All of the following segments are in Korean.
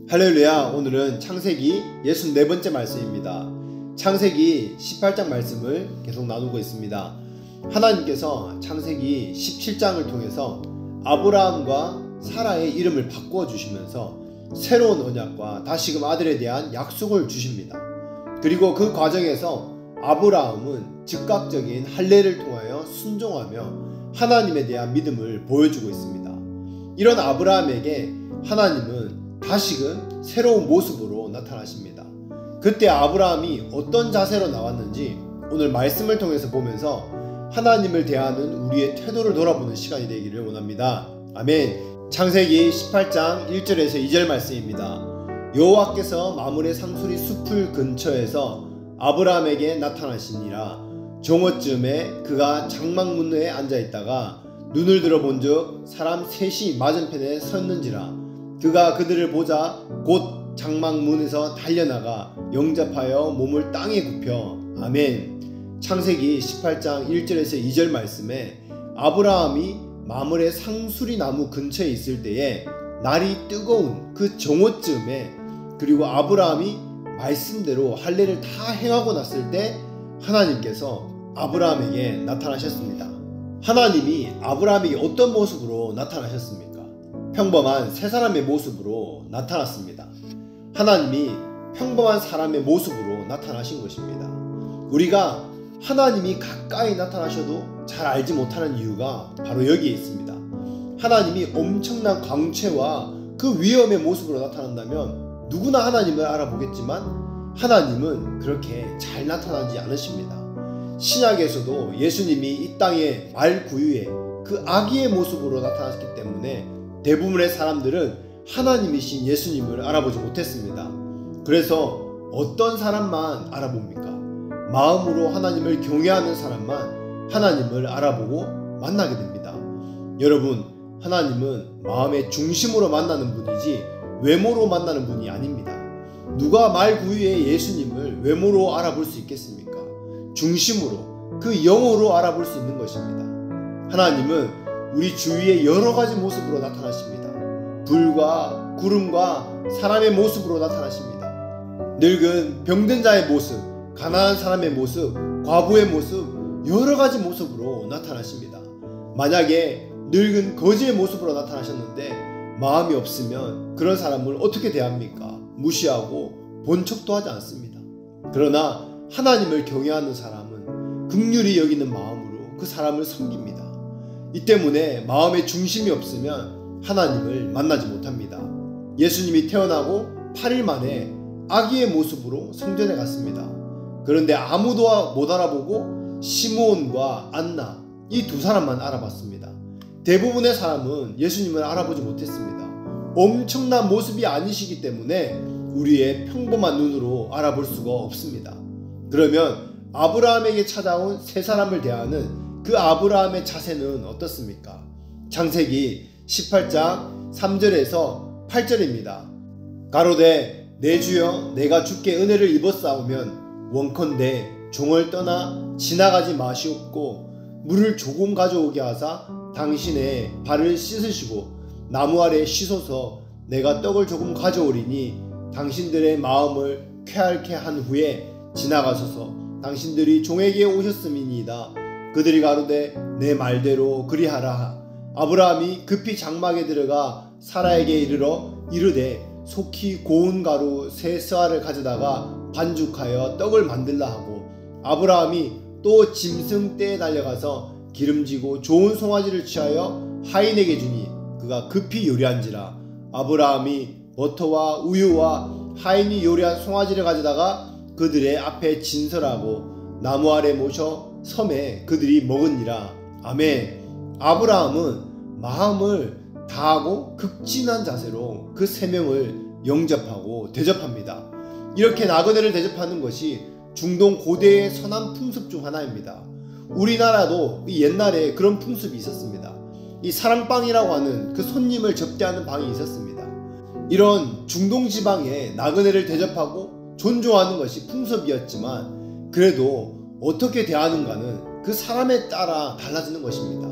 할렐루야. 오늘은 창세기 64번째 말씀입니다. 창세기 18장 말씀을 계속 나누고 있습니다. 하나님께서 창세기 17장을 통해서 아브라함과 사라의 이름을 바꾸어 주시면서 새로운 언약과 다시금 아들에 대한 약속을 주십니다. 그리고 그 과정에서 아브라함은 즉각적인 할례를 통하여 순종하며 하나님에 대한 믿음을 보여주고 있습니다. 이런 아브라함에게 하나님은 다시금 새로운 모습으로 나타나십니다. 그때 아브라함이 어떤 자세로 나왔는지 오늘 말씀을 통해서 보면서 하나님을 대하는 우리의 태도를 돌아보는 시간이 되기를 원합니다. 아멘. 창세기 18장 1절에서 2절 말씀입니다. 여호와께서 마므레 상수리 숲을 근처에서 아브라함에게 나타나시니라. 정오쯤에 그가 장막문에 앉아있다가 눈을 들어본즉 사람 셋이 맞은편에 섰는지라. 그가 그들을 보자 곧 장막문에서 달려나가 영접하여 몸을 땅에 굽혀. 아멘. 창세기 18장 1절에서 2절 말씀에 아브라함이 마므레 상수리 나무 근처에 있을 때에 날이 뜨거운 그 정오쯤에, 그리고 아브라함이 말씀대로 할례를 다 행하고 났을 때 하나님께서 아브라함에게 나타나셨습니다. 하나님이 아브라함에게 어떤 모습으로 나타나셨습니까? 평범한 세 사람의 모습으로 나타났습니다. 하나님이 평범한 사람의 모습으로 나타나신 것입니다. 우리가 하나님이 가까이 나타나셔도 잘 알지 못하는 이유가 바로 여기에 있습니다. 하나님이 엄청난 광채와 그 위엄의 모습으로 나타난다면 누구나 하나님을 알아보겠지만 하나님은 그렇게 잘 나타나지 않으십니다. 신약에서도 예수님이 이 땅의 말구유의 그 아기의 모습으로 나타났기 때문에 대부분의 사람들은 하나님이신 예수님을 알아보지 못했습니다. 그래서 어떤 사람만 알아봅니까? 마음으로 하나님을 경외하는 사람만 하나님을 알아보고 만나게 됩니다. 여러분, 하나님은 마음의 중심으로 만나는 분이지 외모로 만나는 분이 아닙니다. 누가 말구유의 예수님을 외모로 알아볼 수 있겠습니까? 중심으로, 그 영으로 알아볼 수 있는 것입니다. 하나님은 우리 주위의 여러 가지 모습으로 나타나십니다. 불과 구름과 사람의 모습으로 나타나십니다. 늙은 병든 자의 모습, 가난한 사람의 모습, 과부의 모습, 여러 가지 모습으로 나타나십니다. 만약에 늙은 거지의 모습으로 나타나셨는데 마음이 없으면 그런 사람을 어떻게 대합니까? 무시하고 본 척도 하지 않습니다. 그러나 하나님을 경외하는 사람은 긍휼히 여기는 마음으로 그 사람을 섬깁니다. 이 때문에 마음의 중심이 없으면 하나님을 만나지 못합니다. 예수님이 태어나고 8일 만에 아기의 모습으로 성전에 갔습니다. 그런데 아무도 못 알아보고 시므온과 안나, 이 두 사람만 알아봤습니다. 대부분의 사람은 예수님을 알아보지 못했습니다. 엄청난 모습이 아니시기 때문에 우리의 평범한 눈으로 알아볼 수가 없습니다. 그러면 아브라함에게 찾아온 세 사람을 대하는 그 아브라함의 자세는 어떻습니까? 창세기 18장 3절에서 8절입니다. 가로되 내 주여 내가 주께 은혜를 입었사오면 원컨대 종을 떠나 지나가지 마시옵고 물을 조금 가져오게 하사 당신의 발을 씻으시고 나무 아래 쉬소서. 내가 떡을 조금 가져오리니 당신들의 마음을 쾌활케 한 후에 지나가소서. 당신들이 종에게 오셨음이니이다. 그들이 가로되 내 말대로 그리하라. 아브라함이 급히 장막에 들어가 사라에게 이르되 속히 고운 가루 세 스아를 가져다가 반죽하여 떡을 만들라 하고, 아브라함이 또 짐승 떼에 달려가서 기름지고 좋은 송아지를 취하여 하인에게 주니 그가 급히 요리한지라. 아브라함이 버터와 우유와 하인이 요리한 송아지를 가져다가 그들의 앞에 진설하고 나무 아래 모셔 섬에 그들이 먹으니라. 아멘. 아브라함은 마음을 다하고 극진한 자세로 그 세 명을 영접하고 대접합니다. 이렇게 나그네를 대접하는 것이 중동 고대의 선한 풍습 중 하나입니다. 우리나라도 옛날에 그런 풍습이 있었습니다. 이 사랑방이라고 하는 그 손님을 접대하는 방이 있었습니다. 이런 중동 지방에 나그네를 대접하고 존중하는 것이 풍습이었지만 그래도 어떻게 대하는가는 그 사람에 따라 달라지는 것입니다.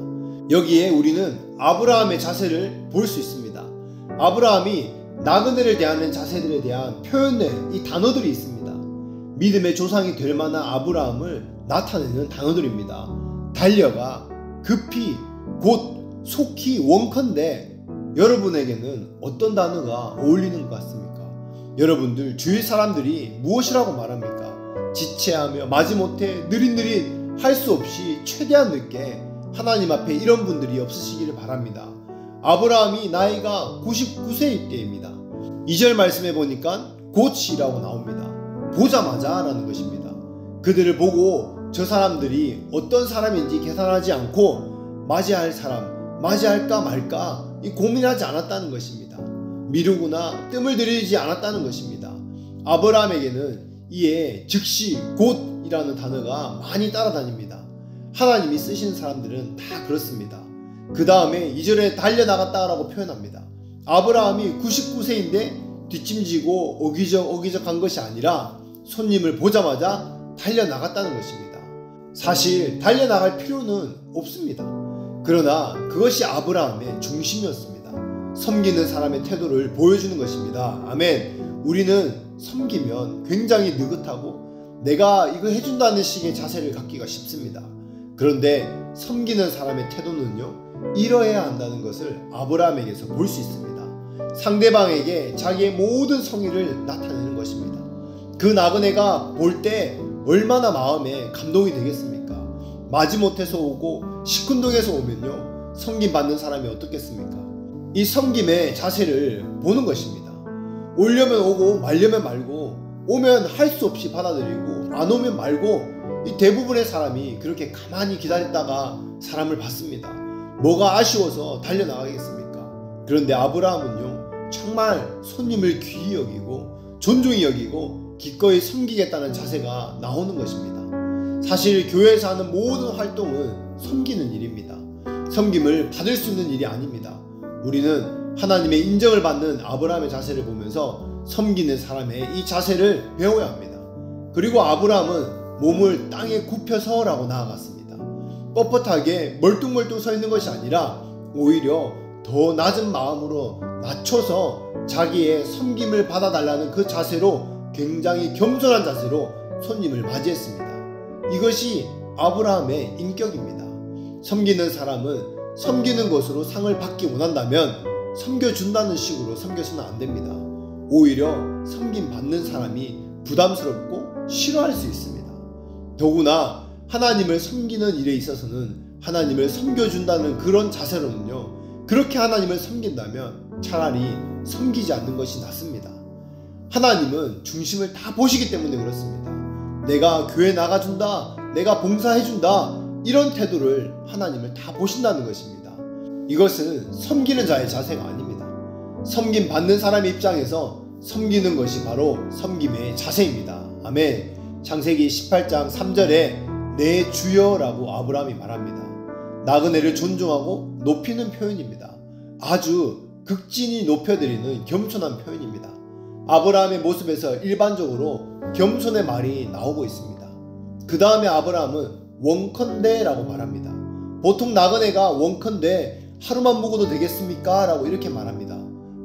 여기에 우리는 아브라함의 자세를 볼 수 있습니다. 아브라함이 나그네를 대하는 자세들에 대한 표현의 이 단어들이 있습니다. 믿음의 조상이 될 만한 아브라함을 나타내는 단어들입니다. 달려가, 급히, 곧, 속히, 원컨대 여러분에게는 어떤 단어가 어울리는 것 같습니까? 여러분들 주위 사람들이 무엇이라고 말합니까? 지체하며 마지못해 느릿느릿 할 수 없이 최대한 늦게 하나님 앞에 이런 분들이 없으시기를 바랍니다. 아브라함이 나이가 99세일 때입니다. 2절 말씀해 보니까 곧이라고 나옵니다. 보자마자 라는 것입니다. 그들을 보고 저 사람들이 어떤 사람인지 계산하지 않고 맞이할 사람, 맞이할까 말까 고민하지 않았다는 것입니다. 미루거나 뜸을 들이지 않았다는 것입니다. 아브라함에게는 이에 즉시 곧이라는 단어가 많이 따라다닙니다. 하나님이 쓰시는 사람들은 다 그렇습니다. 그 다음에 2절에 달려나갔다라고 표현합니다. 아브라함이 99세인데 뒷짐지고 어기적한 것이 아니라 손님을 보자마자 달려나갔다는 것입니다. 사실 달려나갈 필요는 없습니다. 그러나 그것이 아브라함의 중심이었습니다. 섬기는 사람의 태도를 보여주는 것입니다. 아멘. 우리는 섬기면 굉장히 느긋하고 내가 이거 해준다는 식의 자세를 갖기가 쉽습니다. 그런데 섬기는 사람의 태도는요, 이러해야 한다는 것을 아브라함에게서 볼 수 있습니다. 상대방에게 자기의 모든 성의를 나타내는 것입니다. 그 나그네가 볼 때 얼마나 마음에 감동이 되겠습니까? 마지못해서 오고 시큰둥해서 오면요, 섬김 받는 사람이 어떻겠습니까? 이 섬김의 자세를 보는 것입니다. 오려면 오고 말려면 말고, 오면 할 수 없이 받아들이고 안 오면 말고, 이 대부분의 사람이 그렇게 가만히 기다렸다가 사람을 받습니다. 뭐가 아쉬워서 달려나가겠습니까? 그런데 아브라함은요, 정말 손님을 귀히 여기고 존중히 여기고 기꺼이 섬기겠다는 자세가 나오는 것입니다. 사실 교회에서 하는 모든 활동은 섬기는 일입니다. 섬김을 받을 수 있는 일이 아닙니다. 우리는 하나님의 인정을 받는 아브라함의 자세를 보면서 섬기는 사람의 이 자세를 배워야 합니다. 그리고 아브라함은 몸을 땅에 굽혀서라고 나아갔습니다. 뻣뻣하게 멀뚱멀뚱 서 있는 것이 아니라 오히려 더 낮은 마음으로 낮춰서 자기의 섬김을 받아달라는 그 자세로, 굉장히 겸손한 자세로 손님을 맞이했습니다. 이것이 아브라함의 인격입니다. 섬기는 사람은 섬기는 것으로 상을 받기 원한다면 섬겨준다는 식으로 섬겨서는 안 됩니다. 오히려 섬김 받는 사람이 부담스럽고 싫어할 수 있습니다. 더구나 하나님을 섬기는 일에 있어서는 하나님을 섬겨준다는 그런 자세로는요, 그렇게 하나님을 섬긴다면 차라리 섬기지 않는 것이 낫습니다. 하나님은 중심을 다 보시기 때문에 그렇습니다. 내가 교회 나가준다, 내가 봉사해준다, 이런 태도를 하나님을 다 보신다는 것입니다. 이것은 섬기는 자의 자세가 아닙니다. 섬김 받는 사람의 입장에서 섬기는 것이 바로 섬김의 자세입니다. 아멘. 창세기 18장 3절에 내 주여라고 아브라함이 말합니다. 나그네를 존중하고 높이는 표현입니다. 아주 극진히 높여드리는 겸손한 표현입니다. 아브라함의 모습에서 일반적으로 겸손의 말이 나오고 있습니다. 그 다음에 아브라함은 원컨대라고 말합니다. 보통 나그네가 원컨대 하루만 묵어도 되겠습니까? 라고 이렇게 말합니다.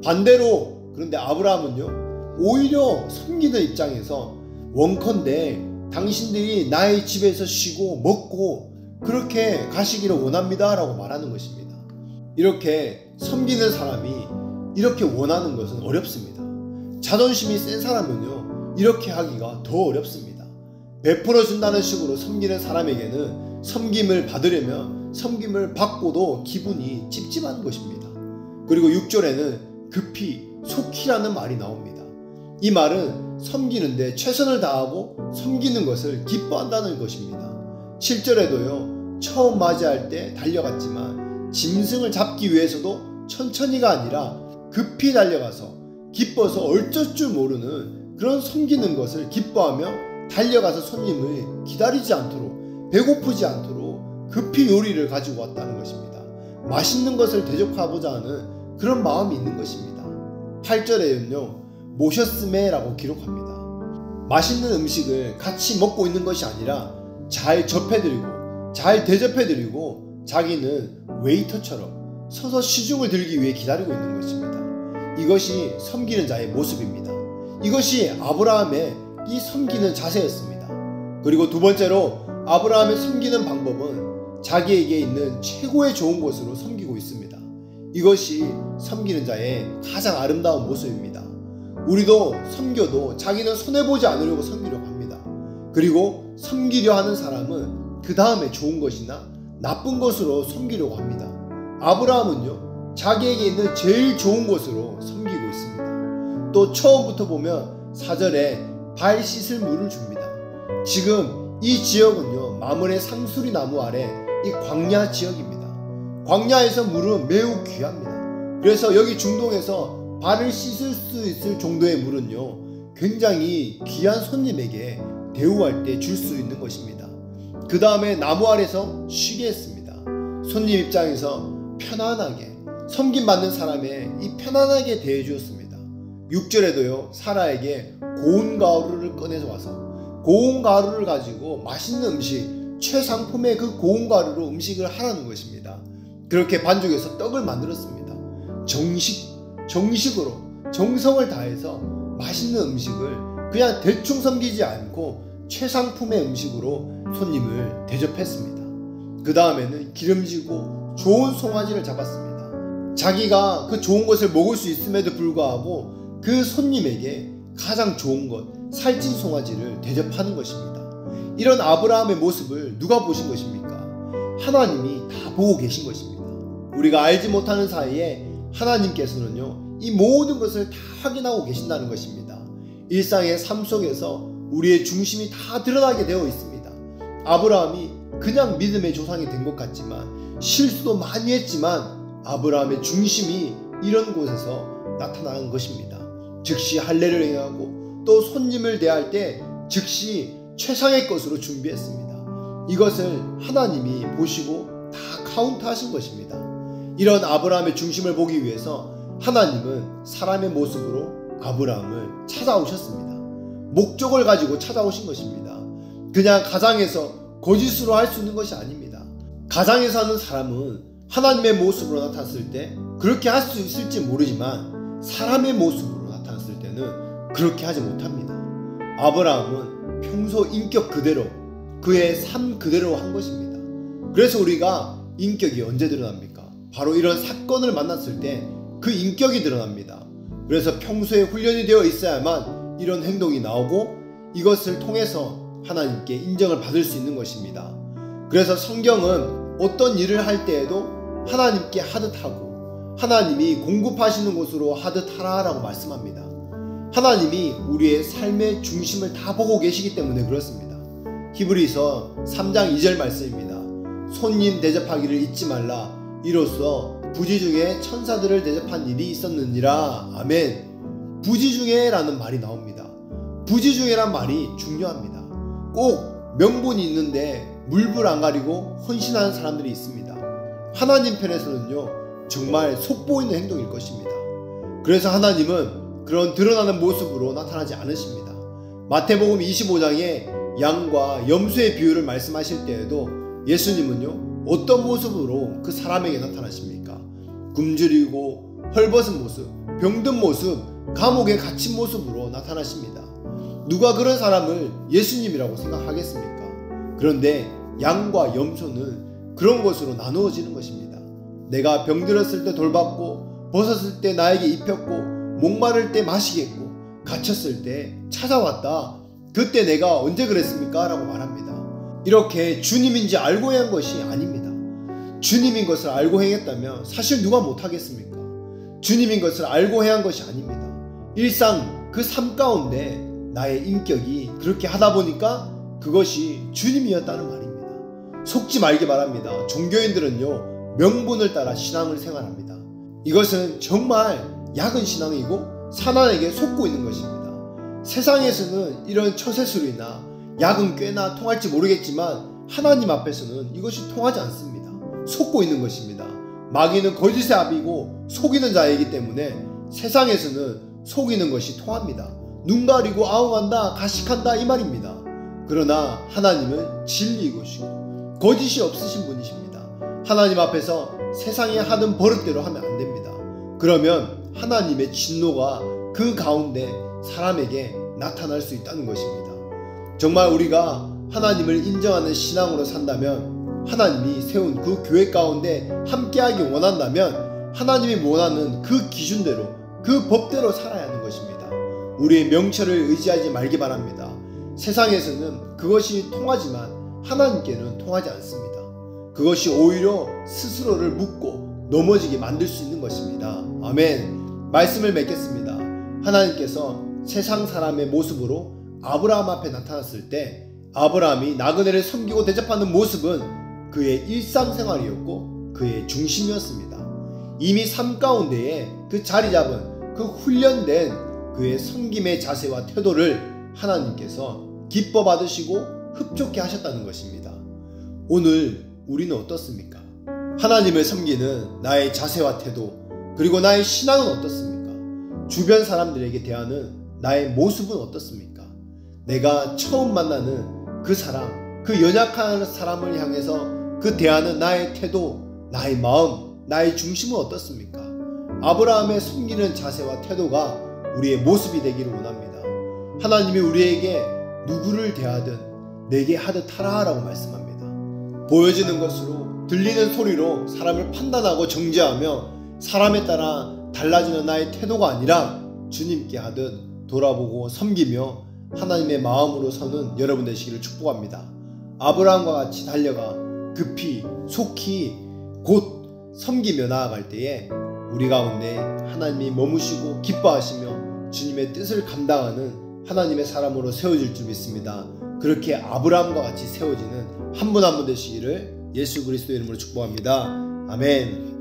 반대로, 그런데 아브라함은요, 오히려 섬기는 입장에서 원컨대 당신들이 나의 집에서 쉬고 먹고 그렇게 가시기를 원합니다 라고 말하는 것입니다. 이렇게 섬기는 사람이 이렇게 원하는 것은 어렵습니다. 자존심이 센 사람은요, 이렇게 하기가 더 어렵습니다. 베풀어 준다는 식으로 섬기는 사람에게는 섬김을 받으려면 섬김을 받고도 기분이 찝찝한 것입니다. 그리고 6절에는 급히, 속히라는 말이 나옵니다. 이 말은 섬기는데 최선을 다하고 섬기는 것을 기뻐한다는 것입니다. 7절에도요, 처음 맞이할 때 달려갔지만 짐승을 잡기 위해서도 천천히가 아니라 급히 달려가서 기뻐서 어쩔 줄 모르는 그런 섬기는 것을 기뻐하며 달려가서 손님을 기다리지 않도록, 배고프지 않도록 급히 요리를 가지고 왔다는 것입니다. 맛있는 것을 대접하고자 하는 그런 마음이 있는 것입니다. 8절에는요, 모셨음에라고 기록합니다. 맛있는 음식을 같이 먹고 있는 것이 아니라 잘 접해드리고 잘 대접해드리고 자기는 웨이터처럼 서서 시중을 들기 위해 기다리고 있는 것입니다. 이것이 섬기는 자의 모습입니다. 이것이 아브라함의 이 섬기는 자세였습니다. 그리고 두 번째로 아브라함의 섬기는 방법은 자기에게 있는 최고의 좋은 것으로 섬기고 있습니다. 이것이 섬기는 자의 가장 아름다운 모습입니다. 우리도 섬겨도 자기는 손해보지 않으려고 섬기려고 합니다. 그리고 섬기려 하는 사람은 그 다음에 좋은 것이나 나쁜 것으로 섬기려고 합니다. 아브라함은요, 자기에게 있는 제일 좋은 것으로 섬기고 있습니다. 또 처음부터 보면 4절에 발 씻을 물을 줍니다. 지금 이 지역은요, 마므레 상수리 나무 아래 이 광야 지역입니다. 광야에서 물은 매우 귀합니다. 그래서 여기 중동에서 발을 씻을 수 있을 정도의 물은요, 굉장히 귀한 손님에게 대우할 때 줄 수 있는 것입니다. 그 다음에 나무 아래서 쉬게 했습니다. 손님 입장에서 편안하게, 섬김받는 사람의 이 편안하게 대해주었습니다. 6절에도요, 사라에게 고운 가루를 꺼내서 와서 고운 가루를 가지고 맛있는 음식, 최상품의 그 고운 가루로 음식을 하라는 것입니다. 그렇게 반죽해서 떡을 만들었습니다. 정식으로 정성을 다해서 맛있는 음식을 그냥 대충 섬기지 않고 최상품의 음식으로 손님을 대접했습니다. 그 다음에는 기름지고 좋은 송아지를 잡았습니다. 자기가 그 좋은 것을 먹을 수 있음에도 불구하고 그 손님에게 가장 좋은 것, 살찐 송아지를 대접하는 것입니다. 이런 아브라함의 모습을 누가 보신 것입니까? 하나님이 다 보고 계신 것입니다. 우리가 알지 못하는 사이에 하나님께서는요, 이 모든 것을 다 확인하고 계신다는 것입니다. 일상의 삶 속에서 우리의 중심이 다 드러나게 되어 있습니다. 아브라함이 그냥 믿음의 조상이 된 것 같지만, 실수도 많이 했지만 아브라함의 중심이 이런 곳에서 나타나는 것입니다. 즉시 할례를 행하고 또 손님을 대할 때 즉시 최상의 것으로 준비했습니다. 이것을 하나님이 보시고 다 카운트하신 것입니다. 이런 아브라함의 중심을 보기 위해서 하나님은 사람의 모습으로 아브라함을 찾아오셨습니다. 목적을 가지고 찾아오신 것입니다. 그냥 가장에서 거짓으로 할 수 있는 것이 아닙니다. 가장에서 하는 사람은 하나님의 모습으로 나타났을 때 그렇게 할 수 있을지 모르지만, 사람의 모습으로 나타났을 때는 그렇게 하지 못합니다. 아브라함은 평소 인격 그대로, 그의 삶 그대로 한 것입니다. 그래서 우리가 인격이 언제 드러납니까? 바로 이런 사건을 만났을 때 그 인격이 드러납니다. 그래서 평소에 훈련이 되어 있어야만 이런 행동이 나오고 이것을 통해서 하나님께 인정을 받을 수 있는 것입니다. 그래서 성경은 어떤 일을 할 때에도 하나님께 하듯 하고 하나님이 공급하시는 곳으로 하듯 하라라고 말씀합니다. 하나님이 우리의 삶의 중심을 다 보고 계시기 때문에 그렇습니다. 히브리서 3장 2절 말씀입니다. 손님 대접하기를 잊지 말라. 이로써 부지 중에 천사들을 대접한 일이 있었느니라. 아멘. 부지 중에 라는 말이 나옵니다. 부지 중에란 말이 중요합니다. 꼭 명분이 있는데 물불 안 가리고 헌신하는 사람들이 있습니다. 하나님 편에서는요, 정말 속보이는 행동일 것입니다. 그래서 하나님은 그런 드러나는 모습으로 나타나지 않으십니다. 마태복음 25장에 양과 염소의 비유를 말씀하실 때에도 예수님은요, 어떤 모습으로 그 사람에게 나타나십니까? 굶주리고 헐벗은 모습, 병든 모습, 감옥에 갇힌 모습으로 나타나십니다. 누가 그런 사람을 예수님이라고 생각하겠습니까? 그런데 양과 염소는 그런 것으로 나누어지는 것입니다. 내가 병들었을 때 돌봤고, 벗었을 때 나에게 입혔고, 목마를 때 마시게 했고, 갇혔을 때 찾아왔다. 그때 내가 언제 그랬습니까? 라고 말합니다. 이렇게 주님인지 알고 행한 것이 아닙니다. 주님인 것을 알고 행했다면 사실 누가 못하겠습니까? 주님인 것을 알고 행한 것이 아닙니다. 일상 그 삶 가운데 나의 인격이 그렇게 하다 보니까 그것이 주님이었다는 말입니다. 속지 말기 바랍니다. 종교인들은요, 명분을 따라 신앙을 생활합니다. 이것은 정말 야근 신앙이고 사단에게 속고 있는 것입니다. 세상에서는 이런 처세술이나 약은 꽤나 통할지 모르겠지만 하나님 앞에서는 이것이 통하지 않습니다. 속고 있는 것입니다. 마귀는 거짓의 아비고 속이는 자이기 때문에 세상에서는 속이는 것이 통합니다. 눈 가리고 아웅한다, 가식한다 이 말입니다. 그러나 하나님은 진리이시고 거짓이 없으신 분이십니다. 하나님 앞에서 세상에 하는 버릇대로 하면 안 됩니다. 그러면 하나님의 진노가 그 가운데 사람에게 나타날 수 있다는 것입니다. 정말 우리가 하나님을 인정하는 신앙으로 산다면, 하나님이 세운 그 교회 가운데 함께하기 원한다면 하나님이 원하는 그 기준대로, 그 법대로 살아야 하는 것입니다. 우리의 명철을 의지하지 말기 바랍니다. 세상에서는 그것이 통하지만 하나님께는 통하지 않습니다. 그것이 오히려 스스로를 묶고 넘어지게 만들 수 있는 것입니다. 아멘. 말씀을 맺겠습니다. 하나님께서 세상 사람의 모습으로 아브라함 앞에 나타났을 때 아브라함이 나그네를 섬기고 대접하는 모습은 그의 일상생활이었고 그의 중심이었습니다. 이미 삶 가운데에 그 자리 잡은 그 훈련된 그의 섬김의 자세와 태도를 하나님께서 기뻐 받으시고 흡족해 하셨다는 것입니다. 오늘 우리는 어떻습니까? 하나님을 섬기는 나의 자세와 태도, 그리고 나의 신앙은 어떻습니까? 주변 사람들에게 대하는 나의 모습은 어떻습니까? 내가 처음 만나는 그 사람, 그 연약한 사람을 향해서 그 대하는 나의 태도, 나의 마음, 나의 중심은 어떻습니까? 아브라함의 섬기는 자세와 태도가 우리의 모습이 되기를 원합니다. 하나님이 우리에게 누구를 대하든 내게 하듯 하라 라고 말씀합니다. 보여지는 것으로, 들리는 소리로 사람을 판단하고 정죄하며 사람에 따라 달라지는 나의 태도가 아니라 주님께 하듯 돌아보고 섬기며 하나님의 마음으로 서는 여러분 되시기를 축복합니다. 아브라함과 같이 달려가 급히 속히 곧 섬기며 나아갈 때에 우리 가운데 하나님이 머무시고 기뻐하시며 주님의 뜻을 감당하는 하나님의 사람으로 세워질 줄 믿습니다. 그렇게 아브라함과 같이 세워지는 한 분 한 분 되시기를 예수 그리스도의 이름으로 축복합니다. 아멘.